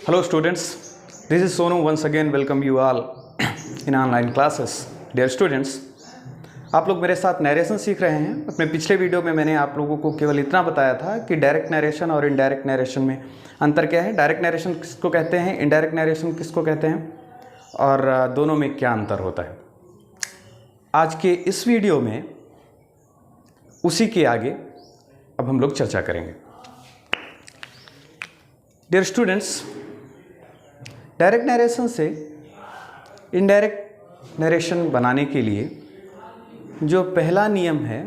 Hello students, this is Sonu once again welcome you all in online classes. Dear students, आप लोग मेरे साथ narration सीख रहे हैं। अपने पिछले वीडियो में मैंने आप लोगों को केवल इतना बताया था कि डायरेक्ट नरेशन और इनडायरेक्ट नरेशन में अंतर क्या है, डायरेक्ट नरेशन किसको कहते हैं, इनडायरेक्ट नरेशन किसको कहते हैं और दोनों में क्या अंतर होता है। आज के इस वीडियो में उसी के आगे अब हम लोग चर्चा करेंगे। डियर स्टूडेंट्स, डायरेक्ट नरेशन से इनडायरेक्ट नरेशन बनाने के लिए जो पहला नियम है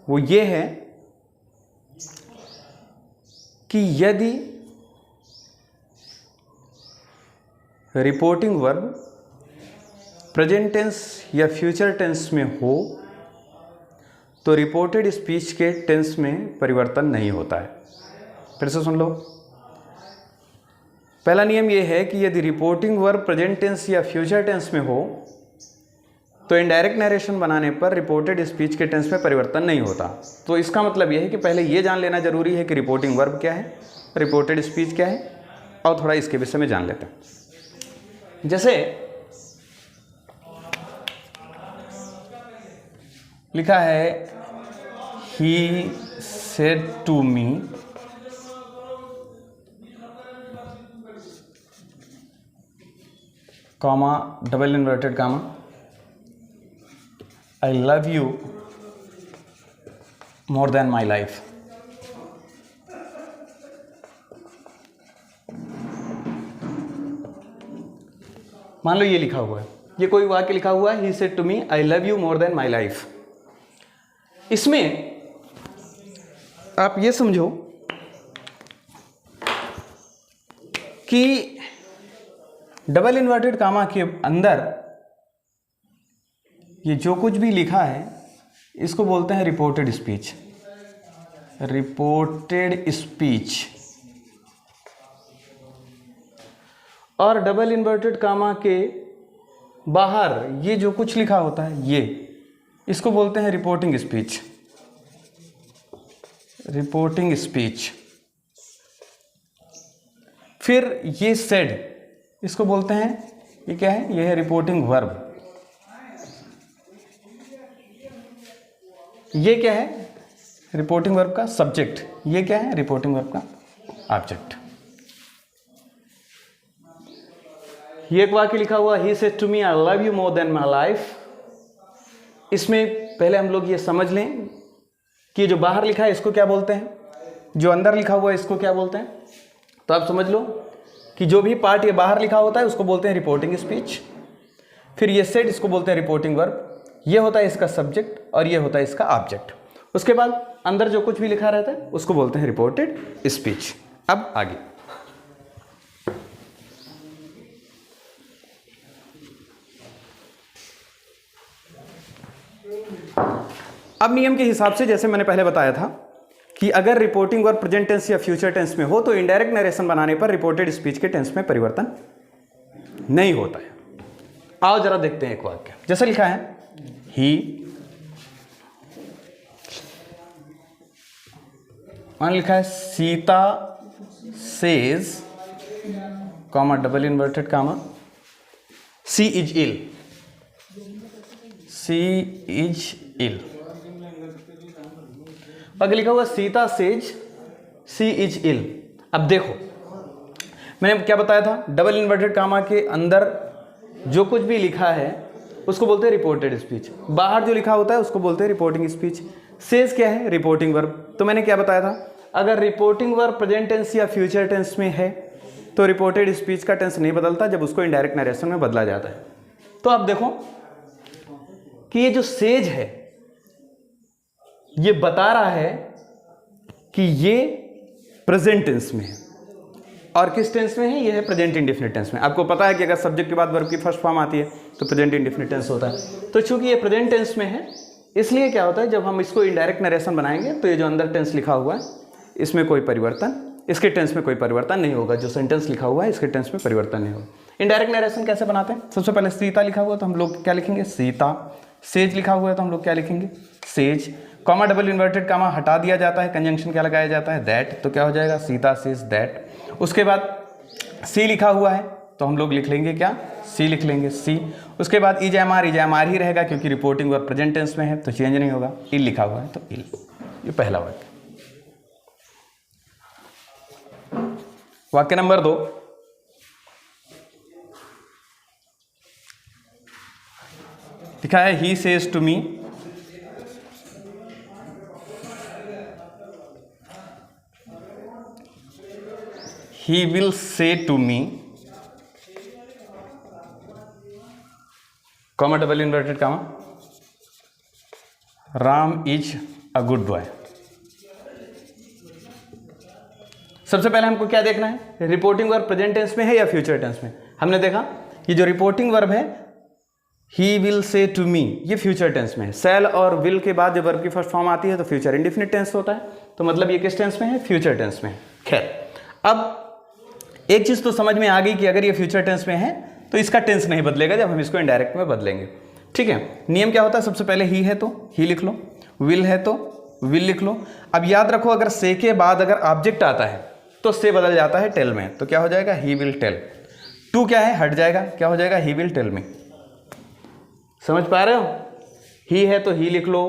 वो ये है कि यदि रिपोर्टिंग वर्ब प्रेजेंट टेंस या फ्यूचर टेंस में हो तो रिपोर्टेड स्पीच के टेंस में परिवर्तन नहीं होता है। फिर से सुन लो। पहला नियम यह है कि यदि रिपोर्टिंग वर्ब प्रेजेंट टेंस या फ्यूचर टेंस में हो तो इनडायरेक्ट नरेशन बनाने पर रिपोर्टेड स्पीच के टेंस में परिवर्तन नहीं होता। तो इसका मतलब यह है कि पहले यह जान लेना जरूरी है कि रिपोर्टिंग वर्ब क्या है, रिपोर्टेड स्पीच क्या है, और थोड़ा इसके विषय में जान लेते हैं। जैसे लिखा है he said to me comma double inverted comma I love you more than my life. मान लो ये लिखा हुआ है, ये कोई वाक्य लिखा हुआ है, he said to me I love you more than my life. इसमें आप ये समझो कि डबल इन्वर्टेड कामा के अंदर ये जो कुछ भी लिखा है इसको बोलते हैं रिपोर्टेड स्पीच। Reported speech. और डबल इन्वर्टेड कामा के बाहर ये जो कुछ लिखा होता है ये इसको बोलते हैं रिपोर्टिंग स्पीच। Reporting speech. फिर ये सेड इसको बोलते हैं, ये क्या है, ये है रिपोर्टिंग वर्ब। ये क्या है, रिपोर्टिंग वर्ब का सब्जेक्ट। ये क्या है, रिपोर्टिंग वर्ब का ऑब्जेक्ट। ये एक वाक्य लिखा हुआ he said to me I love you more than my life. इसमें पहले हम लोग ये समझ लें कि जो बाहर लिखा है इसको क्या बोलते हैं, जो अंदर लिखा हुआ है इसको क्या बोलते हैं। तो आप समझ लो कि जो भी पार्ट ये बाहर लिखा होता है उसको बोलते हैं रिपोर्टिंग स्पीच। फिर ये सेड इसको बोलते हैं रिपोर्टिंग वर्ब। ये होता है इसका सब्जेक्ट और ये होता है इसका ऑब्जेक्ट। उसके बाद अंदर जो कुछ भी लिखा रहता है उसको बोलते हैं रिपोर्टेड स्पीच। अब आगे अब नियम के हिसाब से जैसे मैंने पहले बताया था कि अगर रिपोर्टिंग वर्ब प्रेजेंट टेंस या फ्यूचर टेंस में हो तो इनडायरेक्ट नरेशन बनाने पर रिपोर्टेड स्पीच के टेंस में परिवर्तन नहीं होता है। आओ जरा देखते हैं एक वाक्य। जैसे लिखा है ही, मान लिखा है Sita says comma double inverted comma she is ill. She is ill. आगे लिखा हुआ Sita says she is ill. अब देखो मैंने क्या बताया था, डबल इन्वर्टेड कामा के अंदर जो कुछ भी लिखा है उसको बोलते हैं रिपोर्टेड स्पीच। बाहर जो लिखा होता है उसको बोलते हैं रिपोर्टिंग स्पीच। सेज क्या है, रिपोर्टिंग वर्ब। तो मैंने क्या बताया था, अगर रिपोर्टिंग वर्ब प्रेजेंट टेंस या फ्यूचर टेंस में है तो रिपोर्टेड स्पीच का टेंस नहीं बदलता जब उसको इनडायरेक्ट नरेशन में बदला जाता है। तो आप देखो कि ये जो सेज है ये बता रहा है कि ये प्रेजेंट टेंस में है। और किस टेंस में है, ये है प्रेजेंट इंडेफिनिट टेंस में। आपको पता है कि अगर सब्जेक्ट के बाद वर्ब की फर्स्ट फॉर्म आती है तो प्रेजेंट इंडेफिनिट टेंस होता है। तो चूंकि ये प्रेजेंट टेंस में है इसलिए क्या होता है, जब हम इसको इनडायरेक्ट नरेशन बनाएंगे तो ये जो अंदर टेंस लिखा हुआ है इसमें कोई परिवर्तन, इसके टेंस में कोई परिवर्तन नहीं होगा। जो सेंटेंस लिखा हुआ है इसके टेंस में परिवर्तन नहीं होगा। इनडायरेक्ट नरेशन कैसे बनाते हैं, सबसे पहले सीता लिखा हुआ तो हम लोग क्या लिखेंगे, सीता। सेज लिखा हुआ है तो हम लोग क्या लिखेंगे, says. Comma double inverted comma हटा दिया जाता है, कंजंक्शन क्या लगाया जाता है, दैट, तो क्या हो जाएगा, सीता सेज दैट। उसके बाद सी लिखा हुआ है तो हम लोग लिख लेंगे क्या, सी लिख लेंगे, सी। उसके बाद इज एम आर ही रहेगा क्योंकि रिपोर्टिंग वर्ब प्रेजेंट टेंस में है तो चेंज नहीं होगा। इल लिखा हुआ है तो इल। ये पहला वाक्य। वाक्य नंबर 2, लिखा है he says to me, he will say to me, comma double inverted comma, Ram is a good boy. सबसे पहले हमको क्या देखना है, रिपोर्टिंग वर्ब प्रेजेंट टेंस में है या फ्यूचर टेंस में। हमने देखा ये जो रिपोर्टिंग वर्ब है ही विल से टू मी, ये फ्यूचर टेंस में है। सेल और विल के बाद जब वर्ब की फर्स्ट फॉर्म आती है तो फ्यूचर इंडेफिनिट टेंस होता है, तो मतलब ये किस टेंस में है, फ्यूचर टेंस में है। खैर, अब एक चीज तो समझ में आ गई कि अगर ये फ्यूचर टेंस में है तो इसका टेंस नहीं बदलेगा जब हम इसको इनडायरेक्ट में बदलेंगे। ठीक है, नियम क्या होता है, सबसे पहले ही है तो ही लिख लो, विल है तो विल लिख लो। अब याद रखो अगर से के बाद अगर ऑब्जेक्ट आता है तो से बदल जाता है टेल में, तो क्या हो जाएगा, ही विल टेल। टू क्या है, हट जाएगा, क्या हो जाएगा, ही विल टेल मी। समझ पा रहे हो, ही है तो ही लिख लो,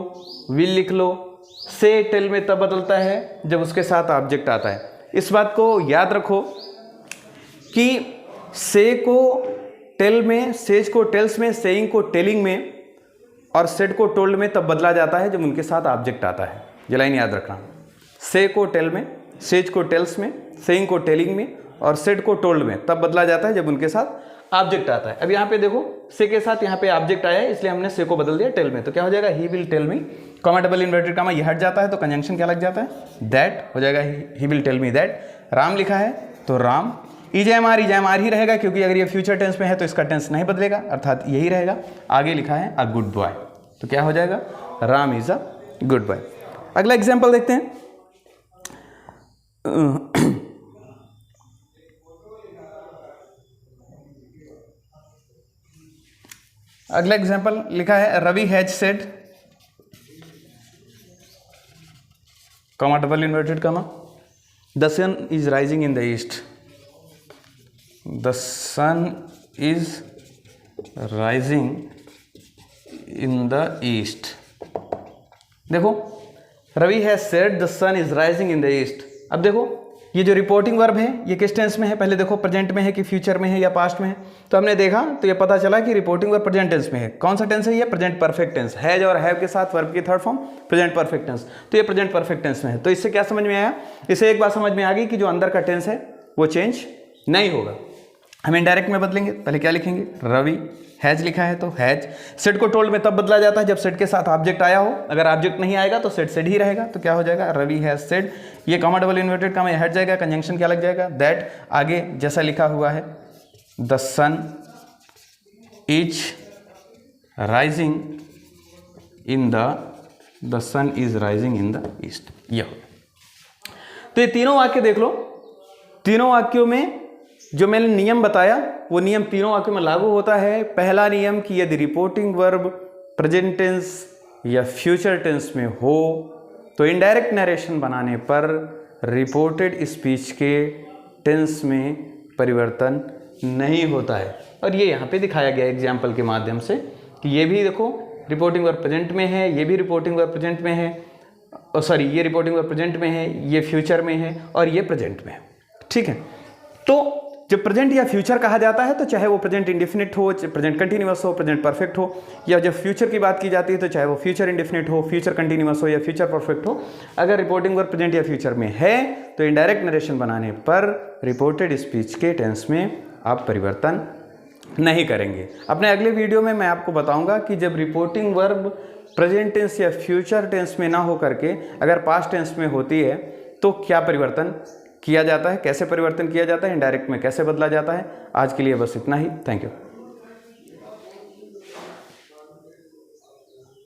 विल लिख लो। से टेल में तब बदलता है जब उसके साथ ऑब्जेक्ट आता है। इस बात को याद रखो कि से को टेल में, सेज को टेल्स में, सेइंग को टेलिंग में और सेड को टोल्ड में तब बदला जाता है जब उनके साथ ऑब्जेक्ट आता है। ये लाइन याद रखना, से को टेल में, सेज को टेल्स में, सेइंग को टेलिंग में और सेड को टोल्ड में तब बदला जाता है जब उनके साथ ऑब्जेक्ट आता है। अब यहाँ पे देखो से के साथ यहाँ पे ऑब्जेक्ट आया है इसलिए हमने से को बदल दिया टेल में, तो क्या हो जाएगा, he will tell me, comma double inverted comma, ये हट जाता है तो कंजंक्शन क्या लग जाता है, दैट हो जाएगा, he will tell me that. Ram लिखा है तो राम, इज एम आर ही रहेगा क्योंकि अगर ये फ्यूचर टेंस में है तो इसका टेंस नहीं बदलेगा अर्थात यही रहेगा। आगे लिखा है अ गुड बॉय, तो क्या हो जाएगा, Ram is a good boy. अगला एग्जाम्पल देखते हैं। अगला एग्जाम्पल लिखा है Ravi has said, comma double inverted comma, the sun is rising in the east, the sun is rising in the east. देखो Ravi has said the sun is rising in the east. अब देखो ये जो रिपोर्टिंग वर्ब है ये किस tense में है, पहले देखो प्रेजेंट में है कि फ्यूचर में है या पास्ट में है। तो हमने देखा तो ये पता चला कि रिपोर्टिंग वर्ब प्रेजेंट टेंस में है। कौन सा टेंस है ये, प्रेजेंट परफेक्ट टेंस। हैज और हैव के साथ वर्ब की third form present perfect tense, तो ये प्रेजेंट परफेक्ट टेंस में है। तो इससे क्या समझ में आया, इससे एक बात समझ में आ गई कि जो अंदर का टेंस है वो चेंज नहीं होगा। हम इनडायरेक्ट में बदलेंगे, पहले क्या लिखेंगे, रवि हैज लिखा है तो हैज। सेड को टोल्ड में तब बदला जाता है जब सेड के साथ ऑब्जेक्ट आया हो, अगर ऑब्जेक्ट नहीं आएगा तो सेड ही रहेगा, तो क्या हो जाएगा, रवि हैज सेड। ये कॉमा डबल इन्वर्टेड कॉमा हट जाएगा, कंजंक्शन क्या लग जाएगा, दैट। आगे जैसा लिखा हुआ है the sun is rising in the sun is rising in the east, ये हो। तो ये तीनों वाक्य देख लो, तीनों वाक्यों में जो मैंने नियम बताया वो नियम तीनों वाक्यों में लागू होता है। पहला नियम कि यदि रिपोर्टिंग वर्ब प्रेजेंट टेंस या फ्यूचर टेंस में हो तो इनडायरेक्ट नरेशन बनाने पर रिपोर्टेड स्पीच के टेंस में परिवर्तन नहीं होता है। और ये यहाँ पे दिखाया गया एग्जाम्पल के माध्यम से कि ये भी देखो रिपोर्टिंग वर्ब प्रेजेंट में है, ये भी रिपोर्टिंग वर्ब प्रेजेंट में है, सॉरी ये रिपोर्टिंग वर्ब प्रेजेंट में है, ये फ्यूचर में है और ये प्रेजेंट में है। ठीक है, तो जब प्रेजेंट या फ्यूचर कहा जाता है तो चाहे वो प्रेजेंट इंडेफिनिट हो, प्रेजेंट कंटिन्यूअस हो, प्रेजेंट परफेक्ट हो, या जब फ्यूचर की बात की जाती है तो चाहे वो फ्यूचर इंडेफिनिट हो, फ्यूचर कंटिन्यूअस हो या फ्यूचर परफेक्ट हो, अगर रिपोर्टिंग वर्ब प्रेजेंट या फ्यूचर में है तो इनडायरेक्ट नरेशन बनाने पर रिपोर्टेड स्पीच के टेंस में आप परिवर्तन नहीं करेंगे। अपने अगले वीडियो में मैं आपको बताऊंगा कि जब रिपोर्टिंग वर्ब प्रेजेंट टेंस या फ्यूचर टेंस में ना हो करके अगर पास्ट टेंस में होती है तो क्या परिवर्तन किया जाता है, कैसे परिवर्तन किया जाता है, इनडायरेक्ट में कैसे बदला जाता है। आज के लिए बस इतना ही, थैंक यू।